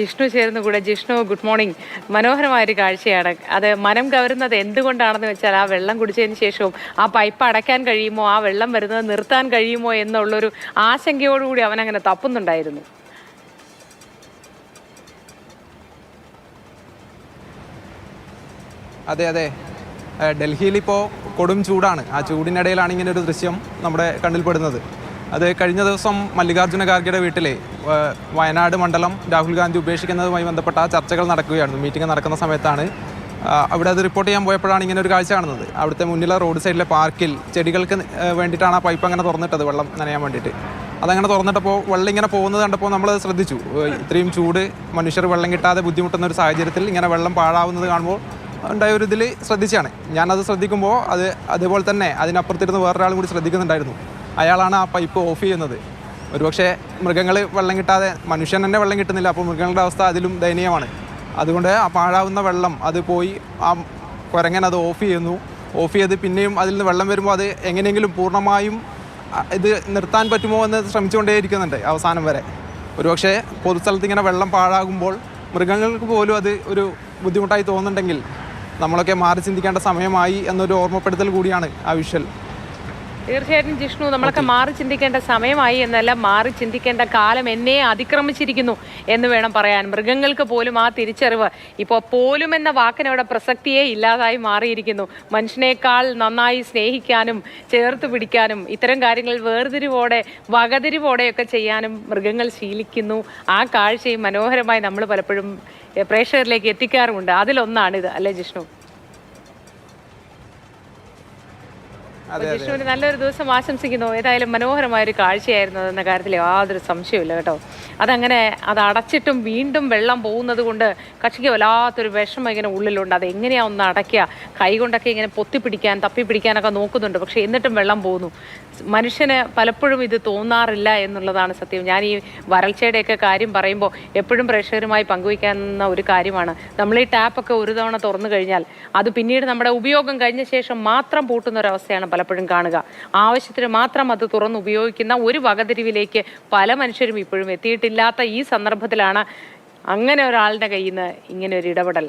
ജിഷ്ണു ചേർന്ന് കൂടെ. Jishnu, good morning. മനോഹരമായൊരു കാഴ്ചയാണ് അത്. മനം കവരുന്നത് എന്തുകൊണ്ടാണെന്ന് വെച്ചാൽ ആ വെള്ളം കുടിച്ചതിന് ശേഷവും ആ പൈപ്പ് അടയ്ക്കാൻ കഴിയുമോ, ആ വെള്ളം വരുന്നത് നിർത്താൻ കഴിയുമോ എന്നുള്ളൊരു ആശങ്കയോടുകൂടി അവനങ്ങനെ തപ്പുന്നുണ്ടായിരുന്നു. അതെ അതെ, ഡൽഹിയിൽ ഇപ്പോൾ കൊടും ചൂടാണ്. ആ ചൂടിനിടയിലാണ് ഇങ്ങനെ ഒരു ദൃശ്യം നമ്മുടെ കണ്ണിൽപ്പെടുന്നത്. അത് കഴിഞ്ഞ ദിവസം മല്ലികാർജ്ജുന ഖാർഗെയുടെ വീട്ടിലെ വയനാട് മണ്ഡലം രാഹുൽ ഗാന്ധി ഉപേക്ഷിക്കുന്നതുമായി ബന്ധപ്പെട്ട ചർച്ചകൾ നടക്കുകയായിരുന്നു. മീറ്റിംഗ് നടക്കുന്ന സമയത്താണ് അവിടെ അത് റിപ്പോർട്ട് ചെയ്യാൻ പോയപ്പോഴാണ് ഇങ്ങനെ ഒരു കാഴ്ച കാണുന്നത്. അവിടുത്തെ മുന്നിലെ റോഡ് സൈഡിലെ പാർക്കിൽ ചെടികൾക്ക് വേണ്ടിയിട്ടാണ് ആ പൈപ്പ് അങ്ങനെ തുറന്നിട്ടത്, വെള്ളം നനയാൻ വേണ്ടിയിട്ട്. അതങ്ങനെ തുറന്നിട്ടപ്പോൾ വെള്ളം ഇങ്ങനെ പോകുന്നത് കണ്ടപ്പോൾ നമ്മൾ ശ്രദ്ധിച്ചു. ഇത്രയും ചൂട്, മനുഷ്യർ വെള്ളം കിട്ടാതെ ബുദ്ധിമുട്ടുന്ന ഒരു സാഹചര്യത്തിൽ ഇങ്ങനെ വെള്ളം പാഴാവുന്നത് കാണുമ്പോൾ ഉണ്ടായ ഒരു ഇതിൽ ശ്രദ്ധിച്ചാണ്. ഞാനത് ശ്രദ്ധിക്കുമ്പോൾ അതേപോലെ തന്നെ അതിനപ്പുറത്തിരുന്ന് വേറൊരാളും കൂടി ശ്രദ്ധിക്കുന്നുണ്ടായിരുന്നു. അയാളാണ് ആ പൈപ്പ് ഓഫ് ചെയ്യുന്നത്. ഒരുപക്ഷെ മൃഗങ്ങൾ വെള്ളം കിട്ടാതെ, മനുഷ്യൻ തന്നെ വെള്ളം കിട്ടുന്നില്ല, അപ്പോൾ മൃഗങ്ങളുടെ അവസ്ഥ അതിലും ദയനീയമാണ്. അതുകൊണ്ട് ആ പാഴാവുന്ന വെള്ളം അത് പോയി ആ കുരങ്ങൻ അത് ഓഫ് ചെയ്യുന്നു. ഓഫ് ചെയ്ത് പിന്നെയും അതിൽ നിന്ന് വെള്ളം വരുമ്പോൾ അത് എങ്ങനെയെങ്കിലും പൂർണ്ണമായും ഇത് നിർത്താൻ പറ്റുമോ എന്ന് ശ്രമിച്ചുകൊണ്ടേയിരിക്കുന്നുണ്ട് അവസാനം വരെ. ഒരുപക്ഷെ പൊതുസ്ഥലത്ത് ഇങ്ങനെ വെള്ളം പാഴാകുമ്പോൾ മൃഗങ്ങൾക്ക് പോലും അത് ഒരു ബുദ്ധിമുട്ടായി തോന്നുന്നുണ്ടെങ്കിൽ നമ്മളൊക്കെ മാറി ചിന്തിക്കേണ്ട സമയമായി എന്നൊരു ഓർമ്മപ്പെടുത്തൽ കൂടിയാണ് ആ വിഷ്വൽ. തീർച്ചയായിട്ടും ജിഷ്ണു, നമ്മളൊക്കെ മാറി ചിന്തിക്കേണ്ട സമയമായി എന്നല്ല, മാറി ചിന്തിക്കേണ്ട കാലം എന്നെ അതിക്രമിച്ചിരിക്കുന്നു എന്ന് വേണം പറയാൻ. മൃഗങ്ങൾക്ക് പോലും ആ തിരിച്ചറിവ് ഇപ്പോൾ പോലും എന്ന വാക്കിനവിടെ പ്രസക്തിയെ ഇല്ലാതായി മാറിയിരിക്കുന്നു. മനുഷ്യനേക്കാൾ നന്നായി സ്നേഹിക്കാനും ചേർത്ത് പിടിക്കാനും ഇത്തരം കാര്യങ്ങൾ വേർതിരിവോടെ വകതിരിവോടെയൊക്കെ ചെയ്യാനും മൃഗങ്ങൾ ശീലിക്കുന്നു. ആ കാഴ്ചയും മനോഹരമായി നമ്മൾ പലപ്പോഴും പ്രേക്ഷകരിലേക്ക് എത്തിക്കാറുമുണ്ട്. അതിലൊന്നാണിത്, അല്ലേ ജിഷ്ണു? ജിഷ്ണുവിന് നല്ലൊരു ദിവസം ആശംസിക്കുന്നു. ഏതായാലും മനോഹരമായൊരു കാഴ്ചയായിരുന്നു എന്ന കാര്യത്തിൽ യാതൊരു സംശയമില്ല കേട്ടോ. അതങ്ങനെ അത് അടച്ചിട്ടും വീണ്ടും വെള്ളം പോകുന്നത് കൊണ്ട് കക്ഷിക്ക് വല്ലാത്തൊരു വിഷമം ഇങ്ങനെ ഉള്ളിലുണ്ട്. അത് എങ്ങനെയാ ഒന്ന് അടയ്ക്കുക, കൈകൊണ്ടൊക്കെ ഇങ്ങനെ പൊത്തിപ്പിടിക്കാൻ തപ്പിപ്പിടിക്കാനൊക്കെ നോക്കുന്നുണ്ട്. പക്ഷെ എന്നിട്ടും വെള്ളം പോകുന്നു. മനുഷ്യന് പലപ്പോഴും ഇത് തോന്നാറില്ല എന്നുള്ളതാണ് സത്യം. ഞാൻ ഈ വരൾച്ചയുടെയൊക്കെ കാര്യം പറയുമ്പോൾ എപ്പോഴും പ്രേക്ഷകരുമായി പങ്കുവയ്ക്കാവുന്ന ഒരു കാര്യമാണ്, നമ്മൾ ഈ ടാപ്പൊക്കെ ഒരു തവണ തുറന്നു കഴിഞ്ഞാൽ അത് പിന്നീട് നമ്മുടെ ഉപയോഗം കഴിഞ്ഞ ശേഷം മാത്രം പൂട്ടുന്ന ഒരവസ്ഥയാണ് പലപ്പോഴും കാണുക. ആവശ്യത്തിന് മാത്രം അത് തുറന്ന് ഉപയോഗിക്കുന്ന ഒരു വകതിരിവിലേക്ക് പല മനുഷ്യരും ഇപ്പോഴും എത്തിയിട്ടില്ലാത്ത ഈ സന്ദർഭത്തിലാണ് അങ്ങനെ ഒരാളുടെ കയ്യിൽ നിന്ന് ഇങ്ങനെ ഒരു ഇടപെടൽ